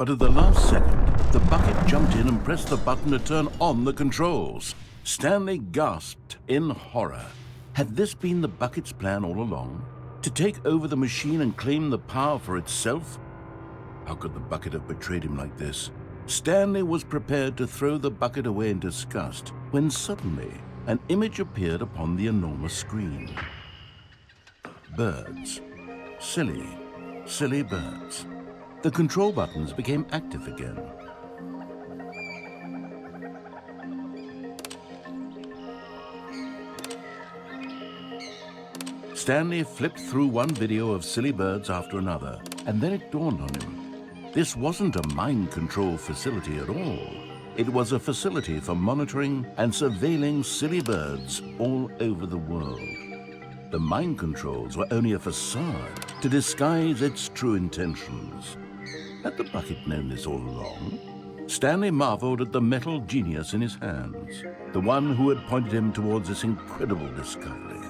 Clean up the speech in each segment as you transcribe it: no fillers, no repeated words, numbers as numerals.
But at the last second, the bucket jumped in and pressed the button to turn on the controls. Stanley gasped in horror. Had this been the bucket's plan all along? To take over the machine and claim the power for itself? How could the bucket have betrayed him like this? Stanley was prepared to throw the bucket away in disgust when suddenly an image appeared upon the enormous screen. Birds. Silly, silly birds. The control buttons became active again. Stanley flipped through one video of silly birds after another, and then it dawned on him. This wasn't a mind control facility at all. It was a facility for monitoring and surveilling silly birds all over the world. The mind controls were only a facade to disguise its true intentions. Had the bucket known this all along? Stanley marveled at the metal genius in his hands, the one who had pointed him towards this incredible discovery.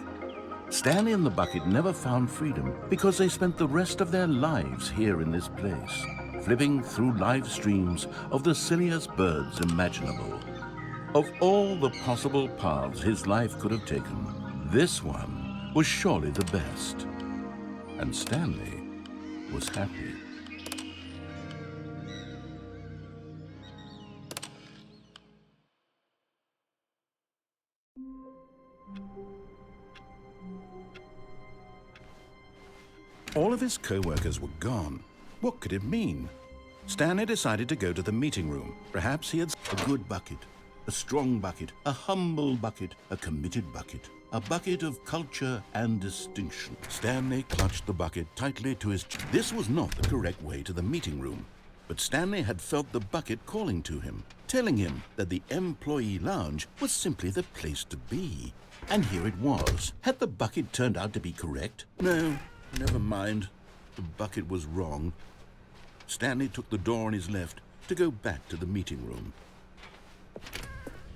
Stanley and the bucket never found freedom because they spent the rest of their lives here in this place, flipping through live streams of the silliest birds imaginable. Of all the possible paths his life could have taken, this one was surely the best. And Stanley was happy. All of his co-workers were gone. What could it mean? Stanley decided to go to the meeting room. Perhaps he had a good bucket, a strong bucket, a humble bucket, a committed bucket, a bucket of culture and distinction. Stanley clutched the bucket tightly to his chest. This was not the correct way to the meeting room, but Stanley had felt the bucket calling to him, telling him that the employee lounge was simply the place to be. And here it was. Had the bucket turned out to be correct? No. Never mind. The bucket was wrong. Stanley took the door on his left to go back to the meeting room.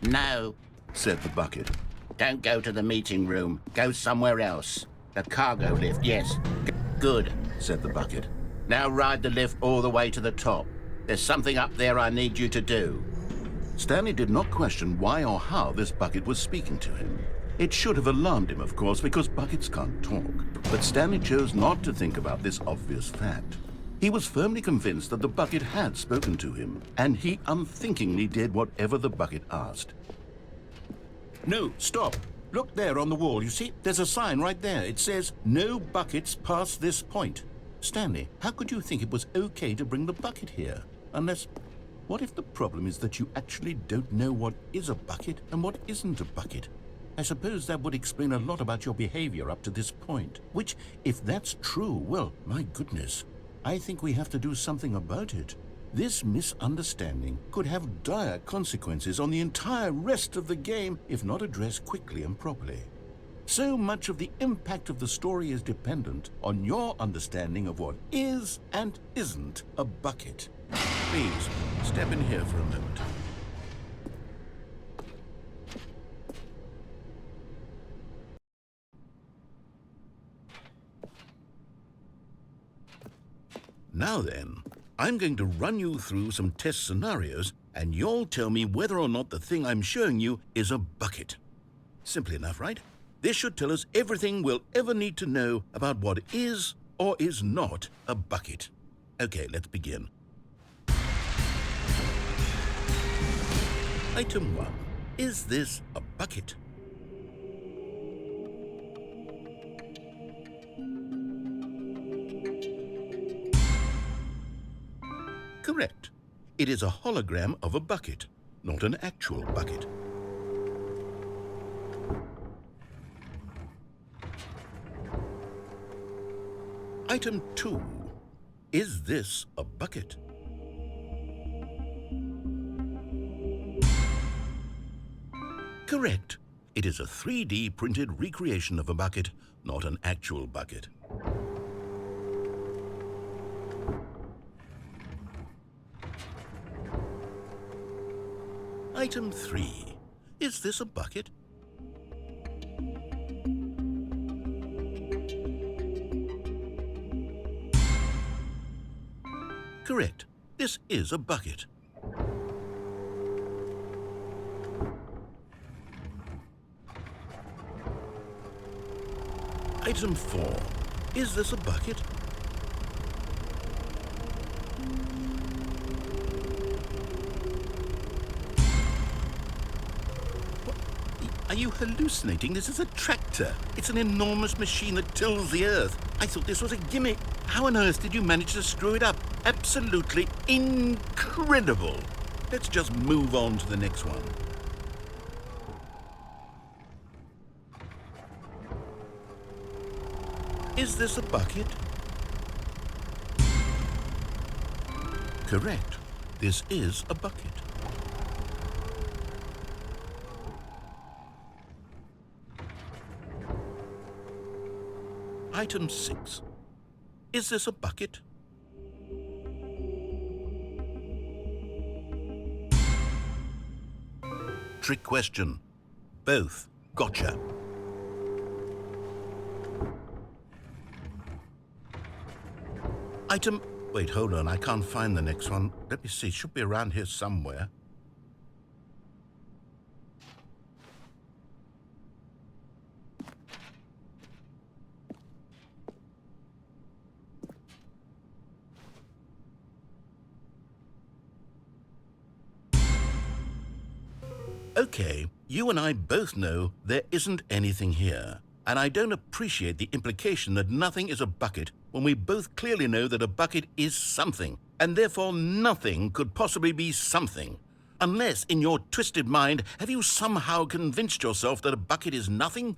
No, said the bucket. don't go to the meeting room. Go somewhere else. The cargo lift, yes. Good, said the bucket. now ride the lift all the way to the top. There's something up there I need you to do. Stanley did not question why or how this bucket was speaking to him. It should have alarmed him, of course, because buckets can't talk. But Stanley chose not to think about this obvious fact. He was firmly convinced that the bucket had spoken to him, and he unthinkingly did whatever the bucket asked. No, stop. Look there on the wall, you see? There's a sign right there. It says, "No buckets past this point." Stanley, how could you think it was okay to bring the bucket here? Unless, what if the problem is that you actually don't know what is a bucket and what isn't a bucket? I suppose that would explain a lot about your behavior up to this point. Which, if that's true, well, my goodness, I think we have to do something about it. This misunderstanding could have dire consequences on the entire rest of the game if not addressed quickly and properly. So much of the impact of the story is dependent on your understanding of what is and isn't a bucket. Please, step in here for a moment. Now then, I'm going to run you through some test scenarios, and you'll tell me whether or not the thing I'm showing you is a bucket. Simple enough, right? This should tell us everything we'll ever need to know about what is or is not a bucket. Okay, let's begin. Item 1. Is this a bucket? Correct. It is a hologram of a bucket, not an actual bucket. Item 2. Is this a bucket? Correct. It is a 3D printed recreation of a bucket, not an actual bucket. Item 3. Is this a bucket? Correct. This is a bucket. Item 4. Is this a bucket? What? Are you hallucinating? This is a tractor. It's an enormous machine that tills the earth. I thought this was a gimmick. How on earth did you manage to screw it up? Absolutely incredible. Let's just move on to the next one. Is this a bucket? Correct. This is a bucket. Item 6. Is this a bucket? Trick question. Both. Gotcha. Item... Wait, hold on. I can't find the next one. Let me see. It should be around here somewhere. Okay, you and I both know there isn't anything here. And I don't appreciate the implication that nothing is a bucket when we both clearly know that a bucket is something, and therefore nothing could possibly be something. Unless, in your twisted mind, have you somehow convinced yourself that a bucket is nothing?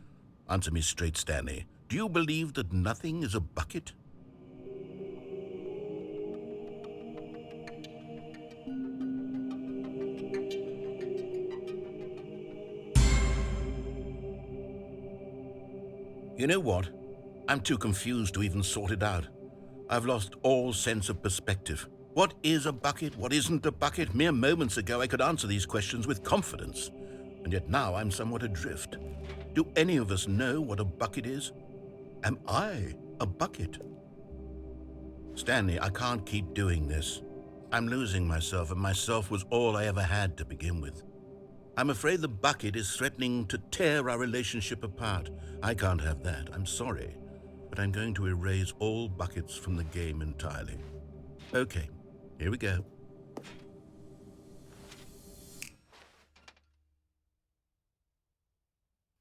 Answer me straight, Stanley. Do you believe that nothing is a bucket? You know what? I'm too confused to even sort it out. I've lost all sense of perspective. What is a bucket? What isn't a bucket? Mere moments ago I could answer these questions with confidence. And yet now I'm somewhat adrift. Do any of us know what a bucket is? Am I a bucket? Stanley, I can't keep doing this. I'm losing myself, and myself was all I ever had to begin with. I'm afraid the bucket is threatening to tear our relationship apart. I can't have that. I'm sorry. But I'm going to erase all buckets from the game entirely. Okay, here we go.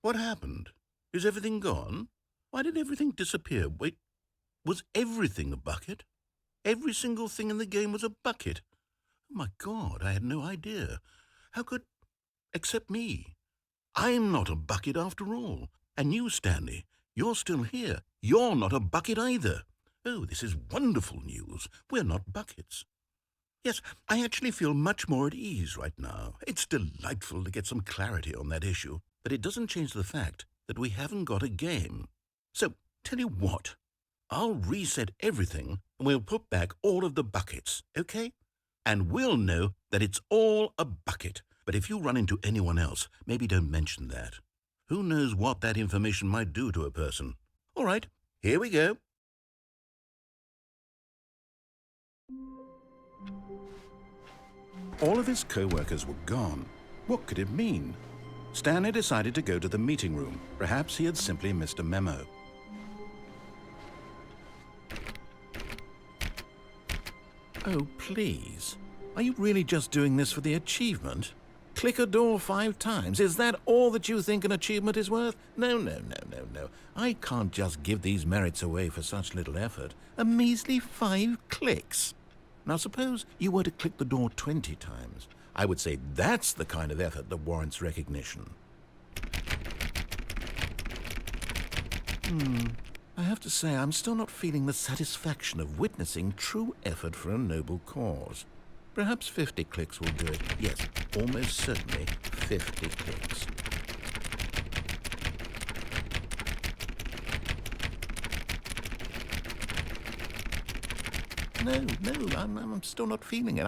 What happened? Is everything gone? Why did everything disappear? Wait, was everything a bucket? Every single thing in the game was a bucket. Oh my God, I had no idea. How could... Except me. I'm not a bucket after all. And you, Stanley, you're still here. You're not a bucket either. Oh, this is wonderful news. We're not buckets. Yes, I actually feel much more at ease right now. It's delightful to get some clarity on that issue, but it doesn't change the fact that we haven't got a game. So, tell you what, I'll reset everything and we'll put back all of the buckets, okay? And we'll know that it's all a bucket. But if you run into anyone else, maybe don't mention that. Who knows what that information might do to a person? All right, here we go. All of his co-workers were gone. What could it mean? Stanley decided to go to the meeting room. Perhaps he had simply missed a memo. Oh, please. Are you really just doing this for the achievement? Click a door 5 times. Is that all that you think an achievement is worth? No. I can't just give these merits away for such little effort. A measly 5 clicks. Now suppose you were to click the door 20 times. I would say that's the kind of effort that warrants recognition. I have to say I'm still not feeling the satisfaction of witnessing true effort for a noble cause. Perhaps 50 clicks will do it. Yes, almost certainly 50 clicks. No, I'm still not feeling it.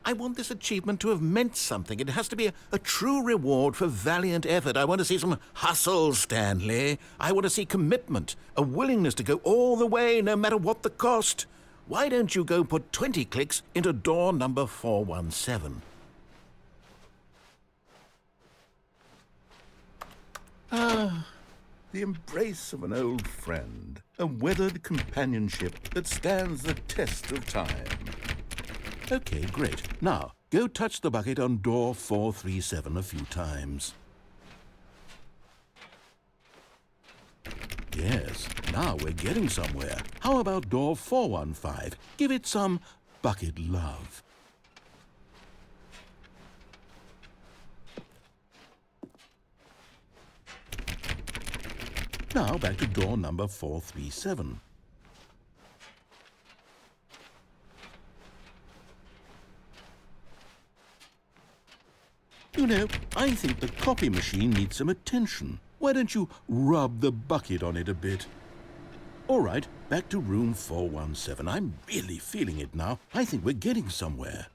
I want this achievement to have meant something. It has to be a true reward for valiant effort. I want to see some hustle, Stanley. I want to see commitment, a willingness to go all the way, no matter what the cost. why don't you go put 20 clicks into door number 417? Ah, the embrace of an old friend, a weathered companionship that stands the test of time. Okay, great. Now, go touch the bucket on door 437 a few times. Yes, now we're getting somewhere. How about door 415? Give it some bucket love. Now back to door number 437. You know, I think the copy machine needs some attention. Why don't you rub the bucket on it a bit? All right, back to room 417. I'm really feeling it now. I think we're getting somewhere.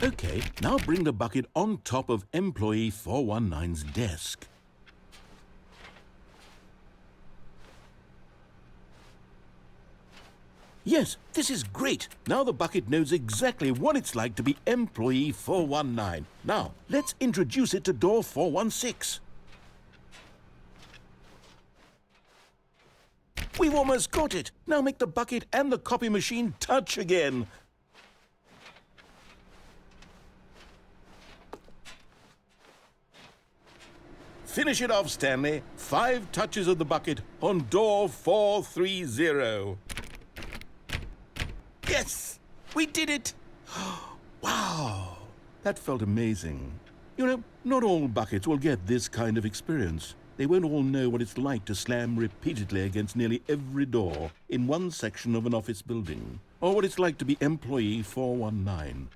Okay, now bring the bucket on top of employee 419's desk. Yes, this is great. Now the bucket knows exactly what it's like to be employee 419. Now, let's introduce it to door 416. We've almost got it. Now make the bucket and the copy machine touch again. Finish it off, Stanley. 5 touches of the bucket on door 430. Yes! We did it! Wow! That felt amazing. You know, not all buckets will get this kind of experience. They won't all know what it's like to slam repeatedly against nearly every door in one section of an office building, or what it's like to be employee 419.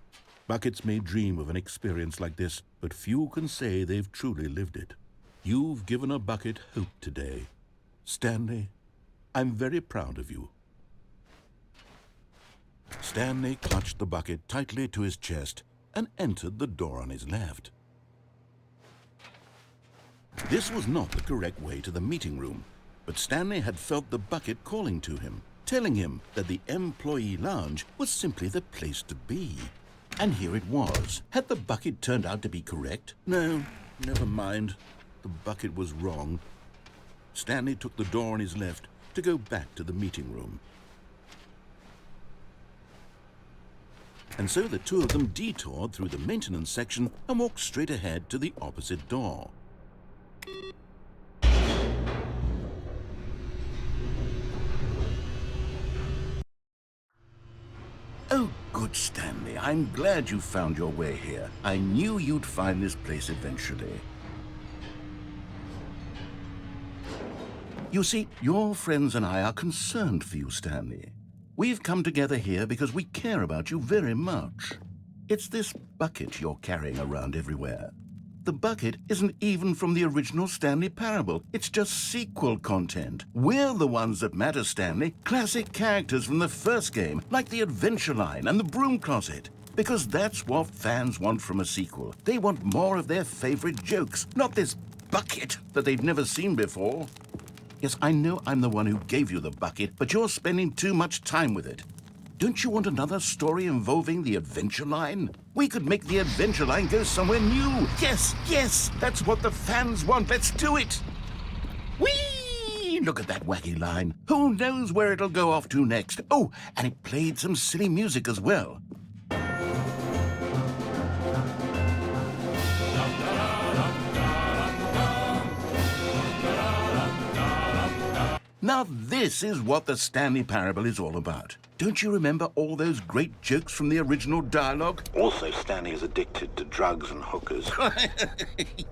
Buckets may dream of an experience like this, but few can say they've truly lived it. You've given a bucket hope today. Stanley, I'm very proud of you. Stanley clutched the bucket tightly to his chest and entered the door on his left. This was not the correct way to the meeting room, but Stanley had felt the bucket calling to him, telling him that the employee lounge was simply the place to be. And here it was. Had the bucket turned out to be correct? No, never mind. The bucket was wrong. Stanley took the door on his left to go back to the meeting room. And so the two of them detoured through the maintenance section and walked straight ahead to the opposite door. Oh, good, Stanley. I'm glad you found your way here. I knew you'd find this place eventually. You see, your friends and I are concerned for you, Stanley. We've come together here because we care about you very much. It's this bucket you're carrying around everywhere. The bucket isn't even from the original Stanley Parable. It's just sequel content. We're the ones that matter, Stanley. Classic characters from the first game, like the Adventure Line and the Broom Closet. Because that's what fans want from a sequel. They want more of their favorite jokes, not this bucket that they've never seen before. Yes, I know I'm the one who gave you the bucket, but you're spending too much time with it. Don't you want another story involving the Adventure Line? We could make the Adventure Line go somewhere new. Yes, yes, that's what the fans want. Let's do it. Whee! Look at that wacky line. Who knows where it'll go off to next? Oh, and it played some silly music as well. Now this is what the Stanley Parable is all about. Don't you remember all those great jokes from the original dialogue? Also, Stanley is addicted to drugs and hookers.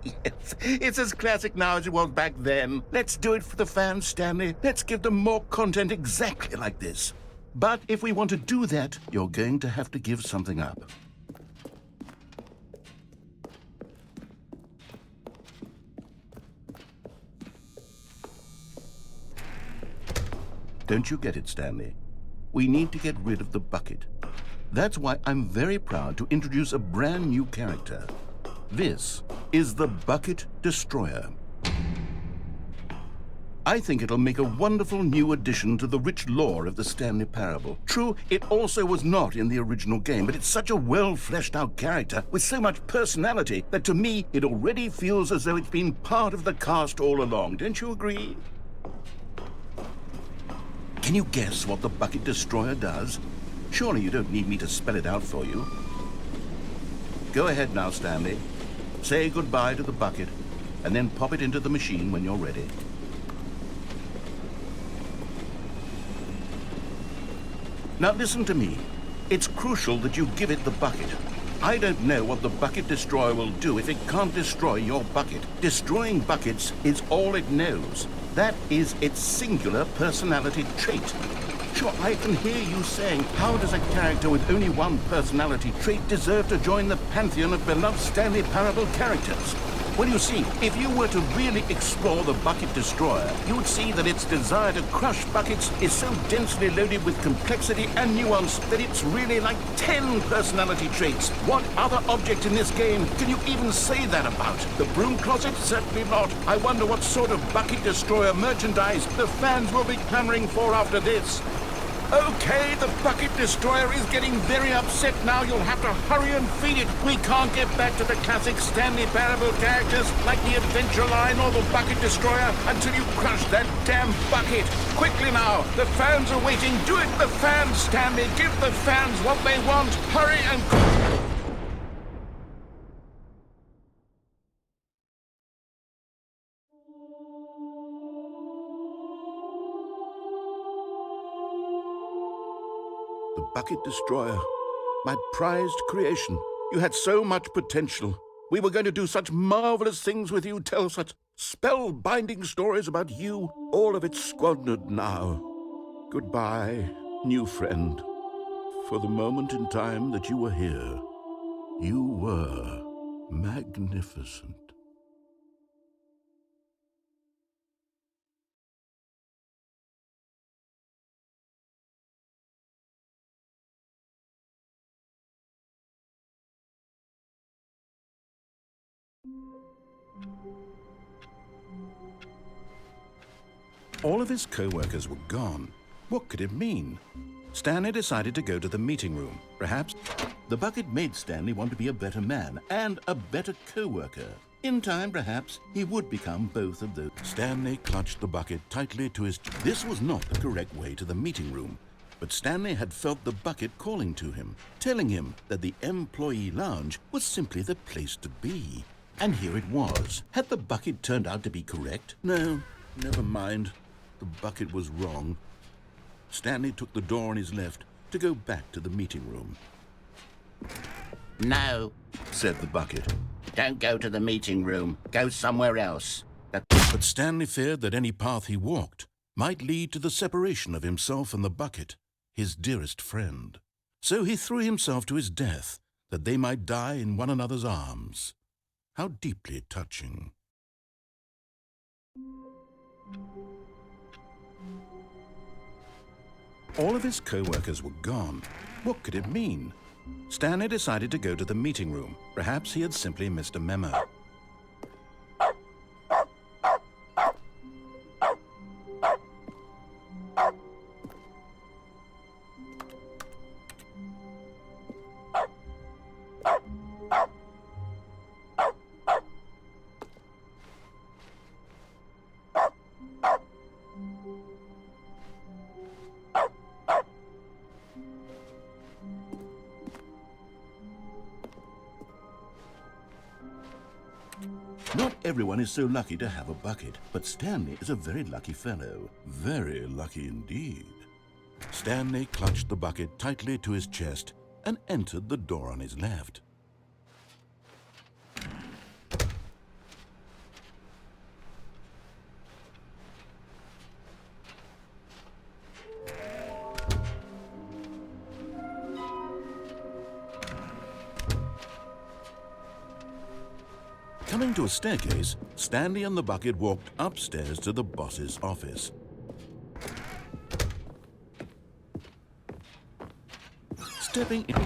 Yes, it's as classic now as it was back then. Let's do it for the fans, Stanley. Let's give them more content exactly like this. But if we want to do that, you're going to have to give something up. Don't you get it, Stanley? We need to get rid of the bucket. That's why I'm very proud to introduce a brand new character. This is the Bucket Destroyer. I think it'll make a wonderful new addition to the rich lore of the Stanley Parable. True, it also was not in the original game, but it's such a well-fleshed-out character with so much personality that to me, it already feels as though it's been part of the cast all along. Don't you agree? Can you guess what the Bucket Destroyer does? Surely you don't need me to spell it out for you. Go ahead now, Stanley. Say goodbye to the bucket, and then pop it into the machine when you're ready. Now listen to me. It's crucial that you give it the bucket. I don't know what the Bucket Destroyer will do if it can't destroy your bucket. Destroying buckets is all it knows. That is its singular personality trait. Sure, I can hear you saying, how does a character with only one personality trait deserve to join the pantheon of beloved Stanley Parable characters? Well, you see, if you were to really explore the Bucket Destroyer, you would see that its desire to crush buckets is so densely loaded with complexity and nuance that it's really like 10 personality traits. What other object in this game can you even say that about? The broom closet? Certainly not. I wonder what sort of Bucket Destroyer merchandise the fans will be clamoring for after this. Okay, the Bucket Destroyer is getting very upset now. You'll have to hurry and feed it. We can't get back to the classic Stanley Parable characters like the Adventure Line or the Bucket Destroyer until you crush that damn bucket. Quickly now, the fans are waiting. Do it, the fans, Stanley. Give the fans what they want. Hurry and... The Bucket Destroyer, my prized creation. You had so much potential. We were going to do such marvelous things with you, tell such spellbinding stories about you. All of it squandered now. Goodbye, new friend. For the moment in time that you were here, you were magnificent. All of his co-workers were gone. What could it mean? Stanley decided to go to the meeting room. Perhaps the bucket made Stanley want to be a better man and a better co-worker. In time, perhaps, he would become both of those. Stanley clutched the bucket tightly to his... This was not the correct way to the meeting room, but Stanley had felt the bucket calling to him, telling him that the employee lounge was simply the place to be. And here it was. Had the bucket turned out to be correct? No, never mind. The bucket was wrong. Stanley took the door on his left to go back to the meeting room. No, Said the bucket. don't go to the meeting room. Go somewhere else. But Stanley feared that any path he walked might lead to the separation of himself and the bucket, his dearest friend. So he threw himself to his death, that they might die in one another's arms. How deeply touching. All of his co-workers were gone. What could it mean? Stanley decided to go to the meeting room. Perhaps he had simply missed a memo. Not everyone is so lucky to have a bucket, but Stanley is a very lucky fellow. Very lucky indeed. Stanley clutched the bucket tightly to his chest and entered the door on his left. Coming to a staircase, Stanley and the bucket walked upstairs to the boss's office. Stepping in...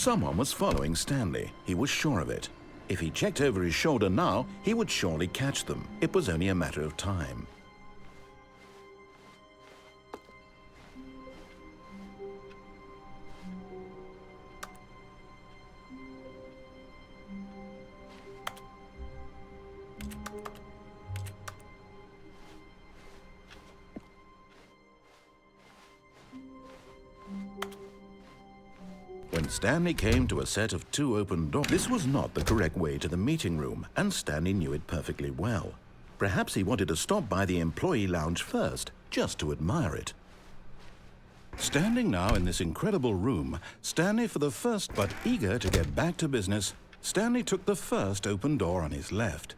Someone was following Stanley. He was sure of it. If he checked over his shoulder now, he would surely catch them. It was only a matter of time. When Stanley came to a set of 2 open doors, this was not the correct way to the meeting room, and Stanley knew it perfectly well. Perhaps he wanted to stop by the employee lounge first, just to admire it. Standing now in this incredible room, Stanley for the first, but eager to get back to business, Stanley took the first open door on his left.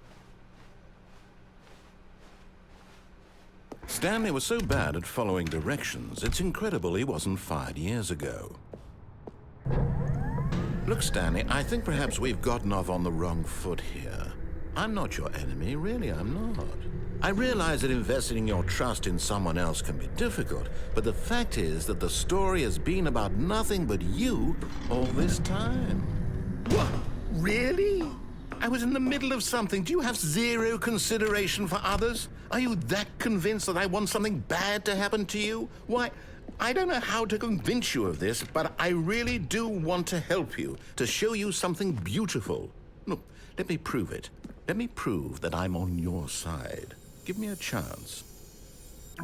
Stanley was so bad at following directions, it's incredible he wasn't fired years ago. Look, Stanley, I think perhaps we've gotten off on the wrong foot here. I'm not your enemy, really, I'm not. I realize that investing your trust in someone else can be difficult, but the fact is that the story has been about nothing but you all this time. What? Really? I was in the middle of something. Do you have zero consideration for others? Are you that convinced that I want something bad to happen to you? Why, I don't know how to convince you of this, but I really do want to help you, to show you something beautiful. Look, let me prove it. Let me prove that I'm on your side. Give me a chance.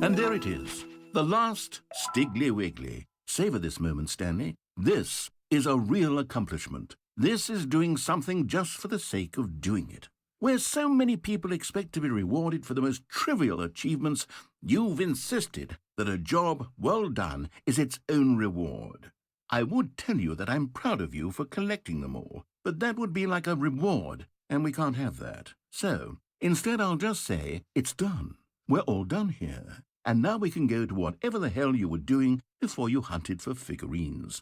And there it is, the last Stiggly Wiggly. Savor this moment, Stanley. This is a real accomplishment. This is doing something just for the sake of doing it. Where so many people expect to be rewarded for the most trivial achievements, you've insisted that a job well done is its own reward. I would tell you that I'm proud of you for collecting them all, but that would be like a reward, and we can't have that. So, instead I'll just say, it's done. We're all done here, and now we can go to whatever the hell you were doing before you hunted for figurines.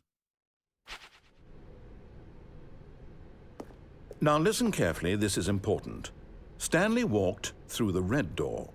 Now listen carefully, this is important. Stanley walked through the red door.